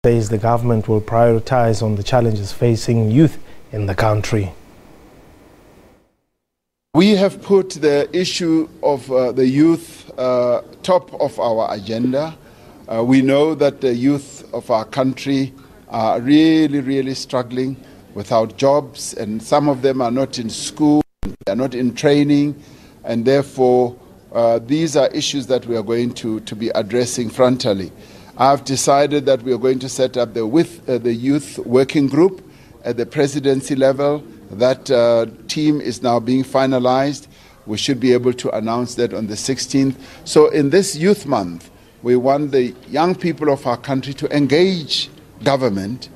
says the government will prioritize on the challenges facing youth in the country. We have put the issue of the youth top of our agenda. We know that the youth of our country are really struggling without jobs, and some of them are not in school, they are not in training, and therefore these are issues that we are going to be addressing frontally. I've decided that we are going to set up the youth working group at the presidency level. That team is now being finalized. We should be able to announce that on the 16th. So in this youth month, we want the young people of our country to engage government,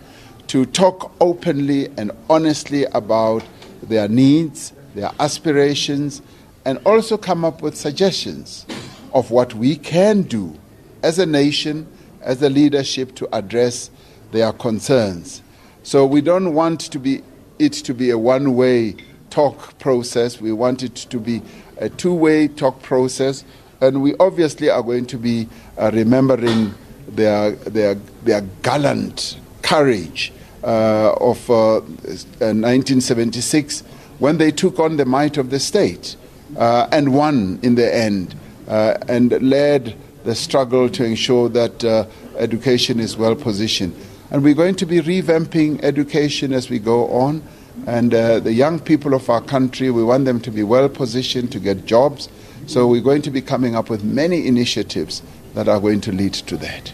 to talk openly and honestly about their needs, their aspirations, and also come up with suggestions of what we can do as a nation, as a leadership, to address their concerns. So we don't want it to be a one-way talk process. We want it to be a two-way talk process, and we obviously are going to be remembering their gallant courage of 1976 when they took on the might of the state and won in the end, and led the struggle to ensure that education is well positioned. And we're going to be revamping education as we go on. And the young people of our country, we want them to be well positioned to get jobs. So we're going to be coming up with many initiatives that are going to lead to that.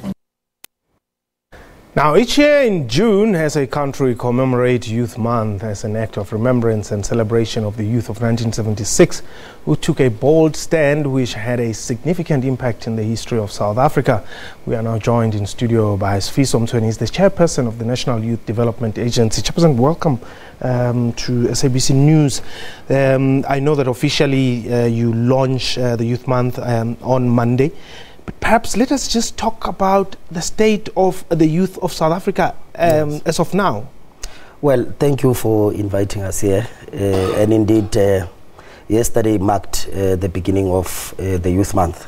Now, each year in June, as a country commemorate Youth Month as an act of remembrance and celebration of the youth of 1976, who took a bold stand which had a significant impact in the history of South Africa. We are now joined in studio by Sifiso Mtsweni. He's the Chairperson of the National Youth Development Agency. Chairperson, welcome to SABC News. I know that officially you launch the Youth Month on Monday. But perhaps let us just talk about the state of the youth of South Africa as of now. Well, thank you for inviting us here. And indeed, yesterday marked the beginning of the Youth Month.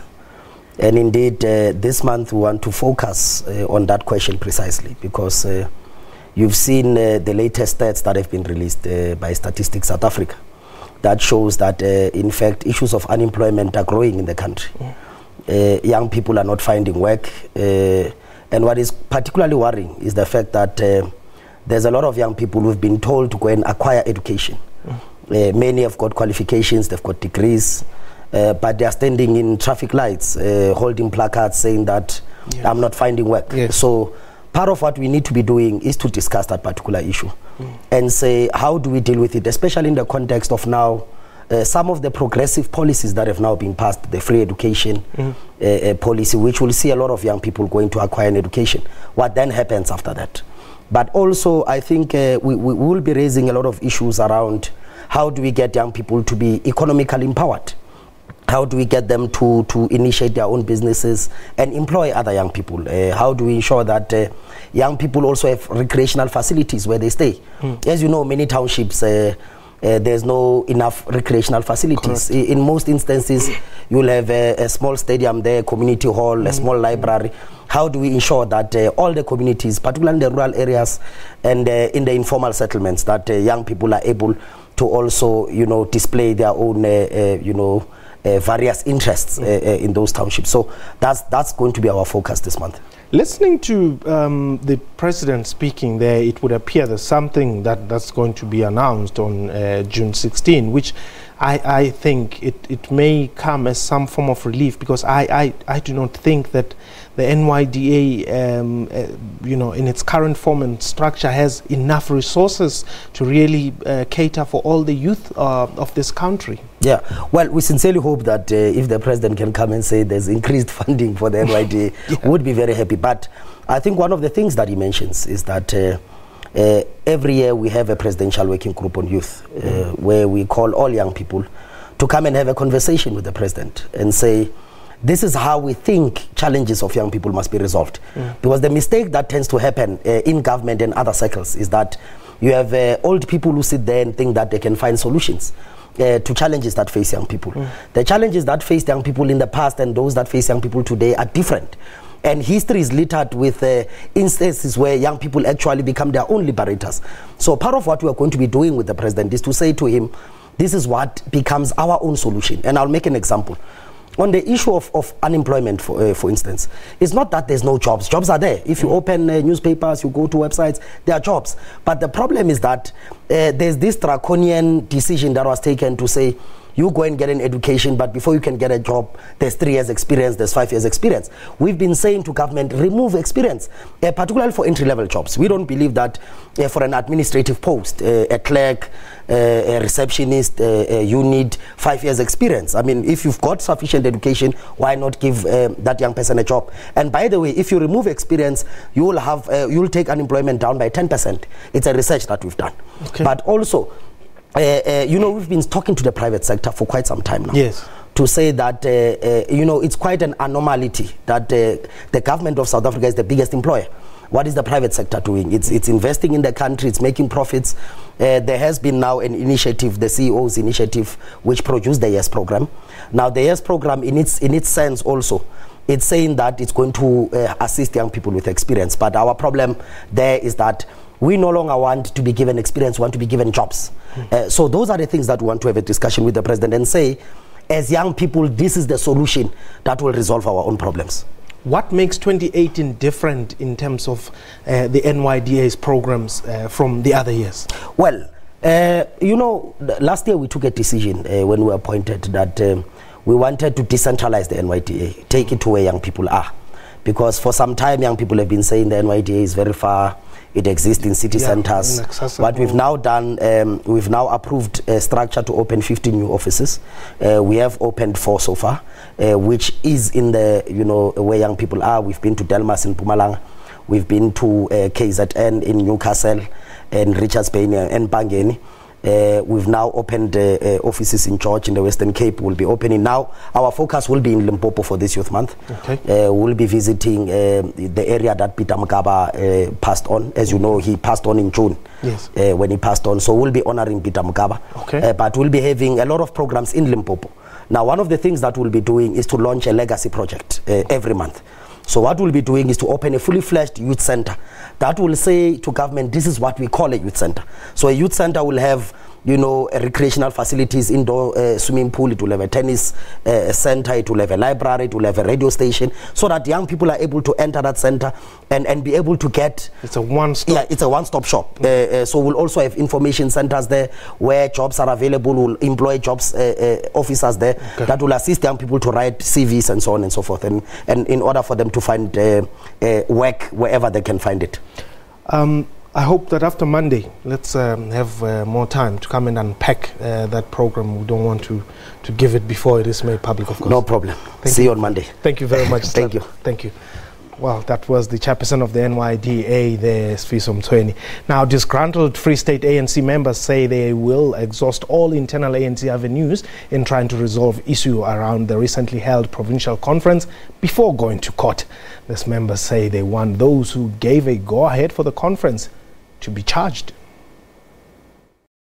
And indeed, this month we want to focus on that question precisely, because you've seen the latest stats that have been released by Statistics South Africa. That shows that, in fact, issues of unemployment are growing in the country. Young people are not finding work, and what is particularly worrying is the fact that there's a lot of young people who've been told to go and acquire education. Many have got qualifications, they've got degrees, but they are standing in traffic lights holding placards saying that I'm not finding work. So part of what we need to be doing is to discuss that particular issue and say, how do we deal with it, especially in the context of now some of the progressive policies that have now been passed, the free education policy, which will see a lot of young people going to acquire an education. What then happens after that? But also, I think we will be raising a lot of issues around how do we get young people to be economically empowered? How do we get them to initiate their own businesses and employ other young people? How do we ensure that young people also have recreational facilities where they stay? As you know, many townships, there's no enough recreational facilities. In most instances, you'll have a small stadium there, community hall, a small library. How do we ensure that all the communities, particularly in the rural areas and in the informal settlements, that young people are able to also, display their own, various interests in those townships? So that's going to be our focus this month. Listening to the president speaking there, it would appear there's something that's going to be announced on June 16, which I think it may come as some form of relief, because I do not think that the NYDA, in its current form and structure, has enough resources to really cater for all the youth of this country. Yeah, well, we sincerely hope that if the president can come and say there's increased funding for the NYDA, would be very happy. But I think one of the things that he mentions is that every year we have a presidential working group on youth, where we call all young people to come and have a conversation with the president and say, this is how we think challenges of young people must be resolved. Because the mistake that tends to happen in government and other circles is that you have old people who sit there and think that they can find solutions to challenges that face young people. The challenges that faced young people in the past and those that face young people today are different. And history is littered with instances where young people actually become their own liberators. So part of what we are going to be doing with the president is to say to him, this is what becomes our own solution. And I'll make an example. On the issue of unemployment, for instance, it's not that there's no jobs. Jobs are there. If you open newspapers, you go to websites, there are jobs. But the problem is that there's this draconian decision that was taken to say, you go and get an education, but before you can get a job, there's 3 years experience, there's 5 years experience. We've been saying to government, remove experience, particularly for entry-level jobs. We don't believe that for an administrative post, a clerk, a receptionist, you need 5 years experience. I mean, if you've got sufficient education, why not give that young person a job? And by the way, if you remove experience, you will have you'll take unemployment down by 10%. It's a research that we've done. Okay. But also, you know, we've been talking to the private sector for quite some time now. Yes. To say that, you know, it's quite an anomaly that the government of South Africa is the biggest employer. What is the private sector doing? It's investing in the country, it's making profits. There has been now an initiative, the CEO's initiative, which produced the YES program. Now, the YES program, in its sense also, it's saying that it's going to assist young people with experience. But our problem there is that we no longer want to be given experience, we want to be given jobs. So those are the things that we want to have a discussion with the president and say, as young people, this is the solution that will resolve our own problems. What makes 2018 different in terms of the NYDA's programs from the other years? Well, you know, last year we took a decision when we were appointed that we wanted to decentralize the NYDA, take it to where young people are. Because for some time, young people have been saying the NYDA is very far. It exists in city centers. What we've now done, we've now approved a structure to open 50 new offices. We have opened 4 so far, which is in the, you know, where young people are. We've been to Delmas in Mpumalanga. We've been to KZN in Newcastle and Richards Bay and Bangeni. We've now opened offices in George in the Western Cape. We'll be opening now. Our focus will be in Limpopo for this youth month. Okay. We'll be visiting the area that Peter Mugaba passed on. As you know, he passed on in June. Yes. When he passed on. So we'll be honoring Peter Mugaba. Okay. But we'll be having a lot of programs in Limpopo. Now, one of the things that we'll be doing is to launch a legacy project every month. So what we'll be doing is to open a fully fledged youth center that will say to government, this is what we call a youth center. So a youth center will have, you know, recreational facilities, indoor swimming pool, it will have a tennis center, it will have a library, it will have a radio station, so that young people are able to enter that center and be able to get... It's a one-stop... Yeah, it's a one-stop shop. So we'll also have information centers there where jobs are available. We'll employ jobs officers there that will assist young people to write CVs and so on and so forth, and in order for them to find work wherever they can find it. I hope that after Monday, let's have more time to come and unpack that program. We don't want to give it before it is made public, of course. No problem. See you on Monday. Thank you very much. Thank you. Thank you. Well, that was the chairperson of the NYDA, the Sifiso Mtsweni. Now, disgruntled Free State ANC members say they will exhaust all internal ANC avenues in trying to resolve issue around the recently held provincial conference before going to court. These members say they want those who gave a go-ahead for the conference to be charged.